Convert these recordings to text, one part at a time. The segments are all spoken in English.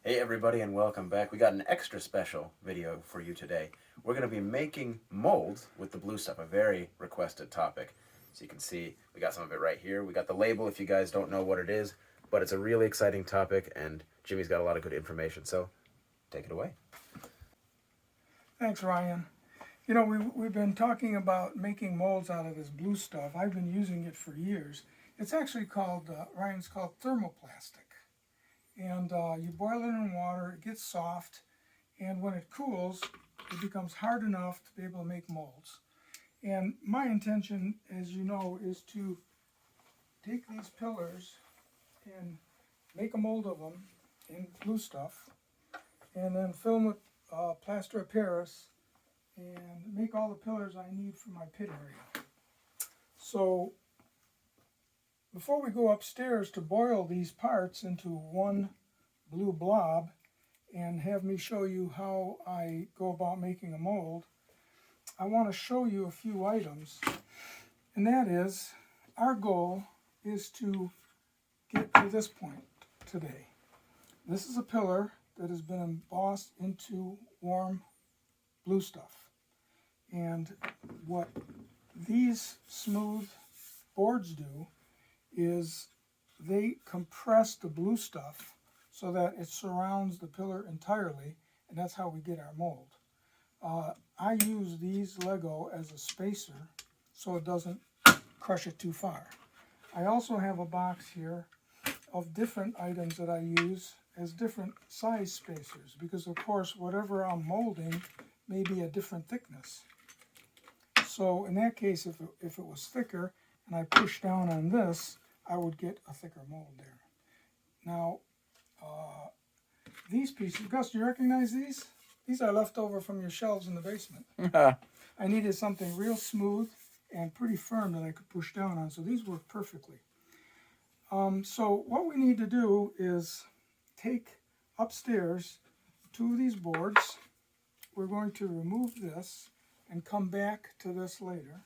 Hey everybody and welcome back. We got an extra special video for you today. We're going to be making molds with the blue stuff, a very requested topic. So you can see we got some of it right here. We got the label if you guys don't know what it is, but it's a really exciting topic and Jimmy's got a lot of good information, so take it away. Thanks, Ryan. You know, we've been talking about making molds out of this blue stuff. I've been using it for years. It's actually called, Ryan's called thermoplastic. And you boil it in water, it gets soft, and when it cools, it becomes hard enough to be able to make molds. And my intention, as you know, is to take these pillars and make a mold of them in blue stuff, and then fill them with plaster of Paris, and make all the pillars I need for my pit area. So before we go upstairs to boil these parts into one blue blob and have me show you how I go about making a mold, I want to show you a few items. And that is, our goal is to get to this point today. This is a pillar that has been embossed into warm blue stuff. And what these smooth boards do is they compress the blue stuff so that it surrounds the pillar entirely, and that's how we get our mold. I use these Lego as a spacer so it doesn't crush it too far. I also have a box here of different items that I use as different size spacers, because of course whatever I'm molding may be a different thickness. So in that case, if it was thicker and I push down on this, I would get a thicker mold there. Now, these pieces, Gus, do you recognize these? These are left over from your shelves in the basement. I needed something real smooth and pretty firm that I could push down on, so these work perfectly. So what we need to do is take upstairs two of these boards. We're going to remove this and come back to this later.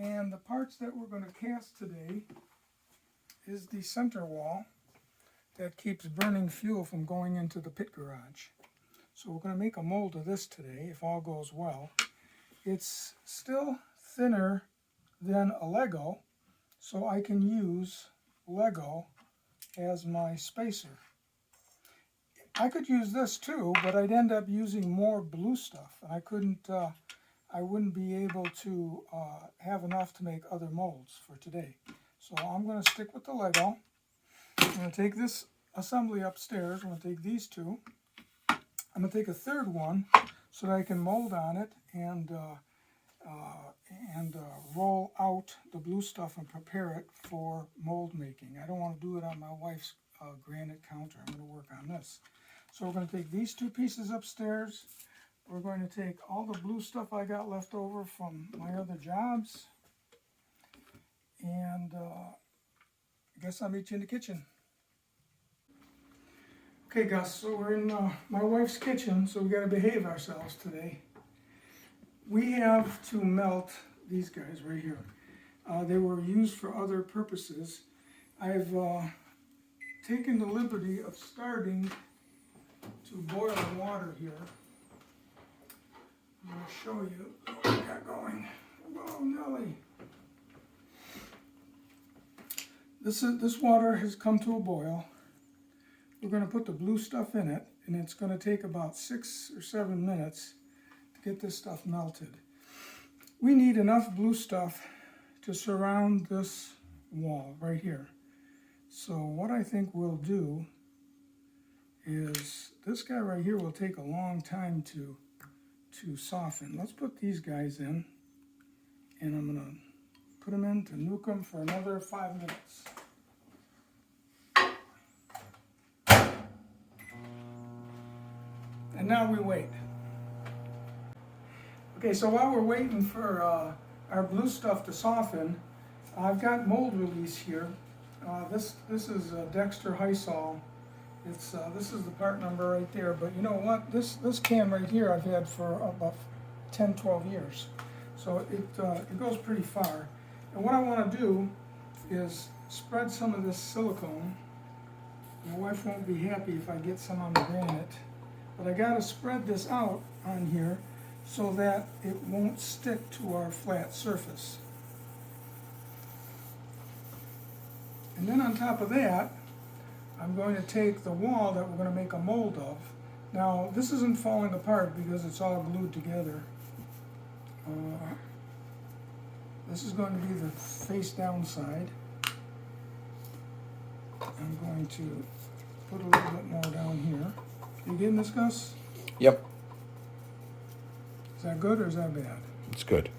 And the parts that we're going to cast today is the center wall that keeps burning fuel from going into the pit garage. So we're going to make a mold of this today, if all goes well. It's still thinner than a Lego, so I can use Lego as my spacer. I could use this too, but I'd end up using more blue stuff, and I wouldn't be able to have enough to make other molds for today. So I'm going to stick with the Lego. I'm going to take this assembly upstairs. I'm going to take these two. I'm going to take a third one so that I can mold on it and roll out the blue stuff and prepare it for mold making. I don't want to do it on my wife's granite counter. I'm going to work on this. So we're going to take these two pieces upstairs. We're going to take all the blue stuff I got left over from my other jobs. And I guess I'll meet you in the kitchen. Okay, Gus, so we're in my wife's kitchen, so we got to behave ourselves today. We have to melt these guys right here. They were used for other purposes. I've taken the liberty of starting to boil the water here. I'm going to show you what we got going. Whoa, Nelly. This water has come to a boil. We're going to put the blue stuff in it, and it's going to take about 6 or 7 minutes to get this stuff melted. We need enough blue stuff to surround this wall right here. So what I think we'll do is, this guy right here will take a long time to soften. Let's put these guys in, and I'm going to put them in to nuke them for another 5 minutes. And now we wait. Okay, so while we're waiting for our blue stuff to soften, I've got mold release here. This is Dexter Hysol. This is the part number right there, but you know what? This can right here I've had for about 10, 12 years. So it goes pretty far. And what I want to do is spread some of this silicone. My wife won't be happy if I get some on the granite. But I gotta spread this out on here so that it won't stick to our flat surface. And then on top of that, I'm going to take the wall that we're going to make a mold of. Now, this isn't falling apart because it's all glued together. This is going to be the face down side. I'm going to put a little bit more down here. You getting this, Gus? Yep. Is that good or is that bad? It's good.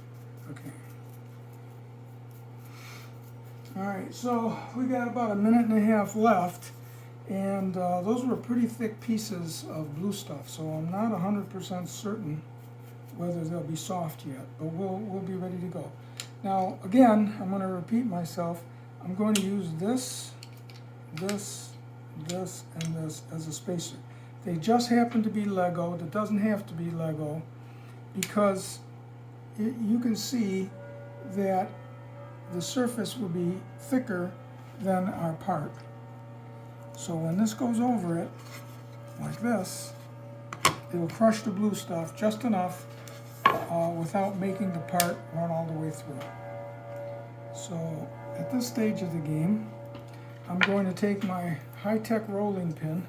Okay. All right, so we got about a minute and a half left, and those were pretty thick pieces of blue stuff, so I'm not 100% certain whether they'll be soft yet, but we'll be ready to go. Now, again, I'm going to repeat myself. I'm going to use this, this, this, and this as a spacer. They just happen to be Lego. It doesn't have to be Lego, because you can see that the surface will be thicker than our part. So when this goes over it, like this, it'll crush the blue stuff just enough without making the part run all the way through. So at this stage of the game, I'm going to take my high-tech rolling pin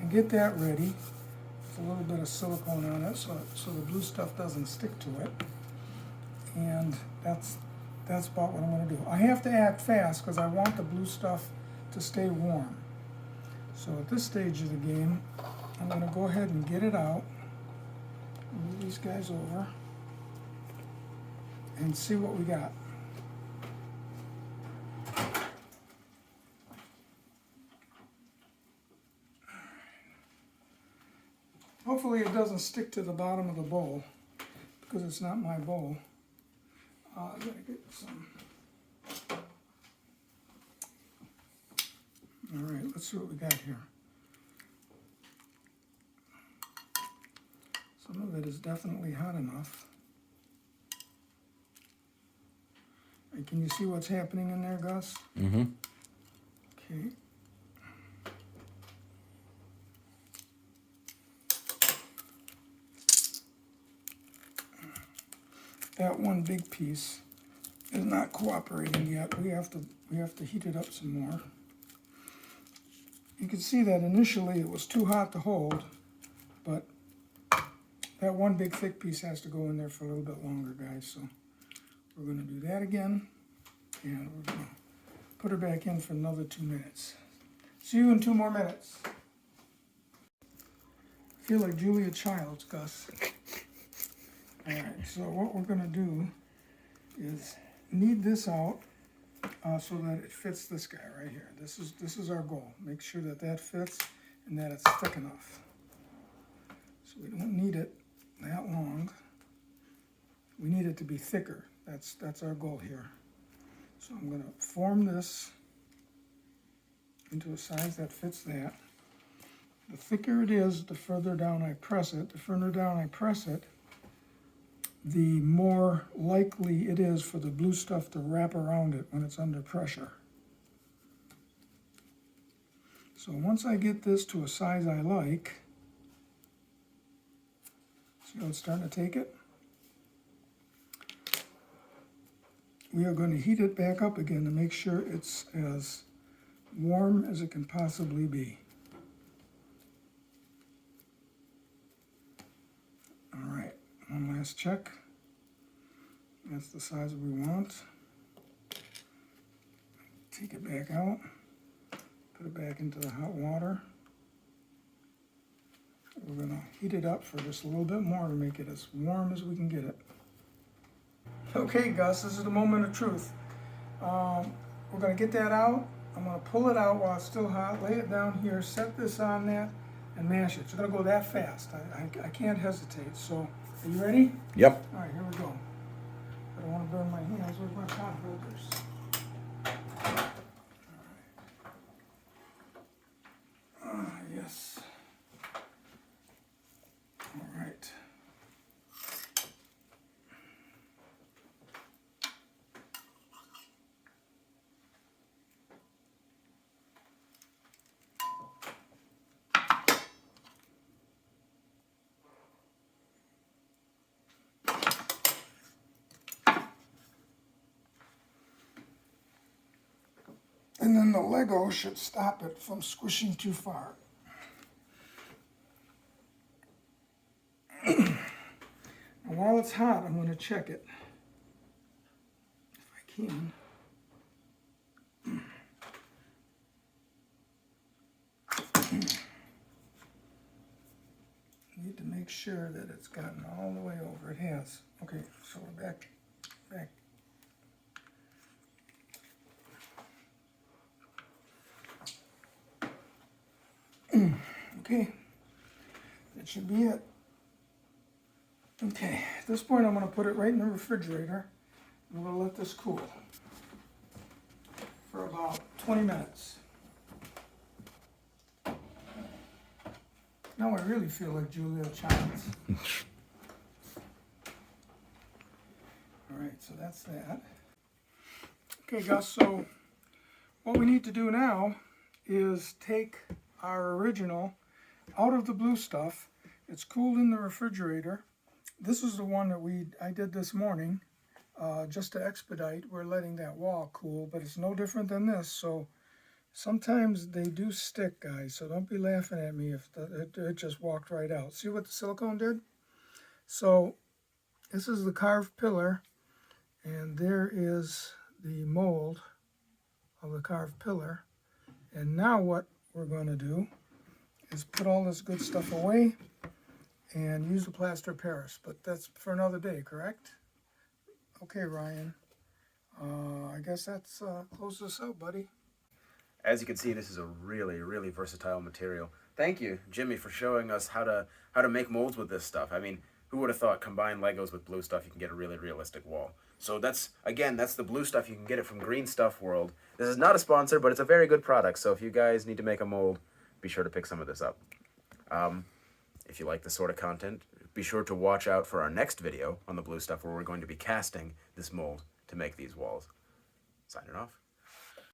and get that ready with a little bit of silicone on it so the blue stuff doesn't stick to it. And that's about what I'm going to do. I have to act fast because I want the blue stuff to stay warm. So at this stage of the game, I'm going to go ahead and get it out, move these guys over, and see what we got. Hopefully it doesn't stick to the bottom of the bowl because it's not my bowl. I gotta get some. All right, let's see what we got here. Some of it is definitely hot enough. And can you see what's happening in there, Gus? Mm-hmm. Okay. That one big piece is not cooperating yet. We have to heat it up some more. You can see that initially it was too hot to hold, but that one big thick piece has to go in there for a little bit longer, guys. So we're going to do that again, and we're going to put her back in for another 2 minutes. See you in 2 more minutes. I feel like Julia Childs, Gus. All right, so what we're going to do is knead this out so that it fits this guy right here. This is our goal. Make sure that that fits and that it's thick enough. So we don't need it that long. We need it to be thicker. That's our goal here. So I'm going to form this into a size that fits that. The thicker it is, the further down I press it. The further down I press it, the more likely it is for the blue stuff to wrap around it when it's under pressure. So once I get this to a size I like, see how it's starting to take it? We are going to heat it back up again to make sure it's as warm as it can possibly be. All right. One last check. That's the size we want. Take it back out. Put it back into the hot water. We're going to heat it up for just a little bit more to make it as warm as we can get it. Okay, Gus, this is the moment of truth. We're going to get that out. I'm going to pull it out while it's still hot, lay it down here, set this on that, and mash it. It's going to go that fast. I can't hesitate. So, are you ready? Yep. All right, here we go. I don't want to burn my hands. Where's my pot holders? All right. Yes. All right. And then the Lego should stop it from squishing too far. And while it's hot, I'm going to check it. If I can. Need to make sure that it's gotten all the way over. It has. Okay, so we're back. Okay, that should be it. Okay, at this point I'm going to put it right in the refrigerator. I'm going to let this cool for about 20 minutes. Now I really feel like Julia Childs. Alright, so that's that. Okay, Gus, so what we need to do now is take our original out of the blue stuff. It's cooled in the refrigerator. This is the one that I did this morning, just to expedite. We're letting that wall cool, but it's no different than this. So sometimes they do stick, guys. So don't be laughing at me if it just walked right out. See what the silicone did? So this is the carved pillar, and there is the mold of the carved pillar. And now what we're going to do is put all this good stuff away and use the plaster of Paris, but that's for another day, correct? Okay, Ryan. I guess that's close this out, buddy. As you can see, this is a really, really versatile material. Thank you, Jimmy, for showing us how to make molds with this stuff. I mean, who would have thought combine Legos with blue stuff, you can get a really realistic wall. So that's the blue stuff. You can get it from Green Stuff World. This is not a sponsor, but it's a very good product. So if you guys need to make a mold, be sure to pick some of this up. If you like this sort of content, be sure to watch out for our next video on the blue stuff where we're going to be casting this mold to make these walls. Signing off.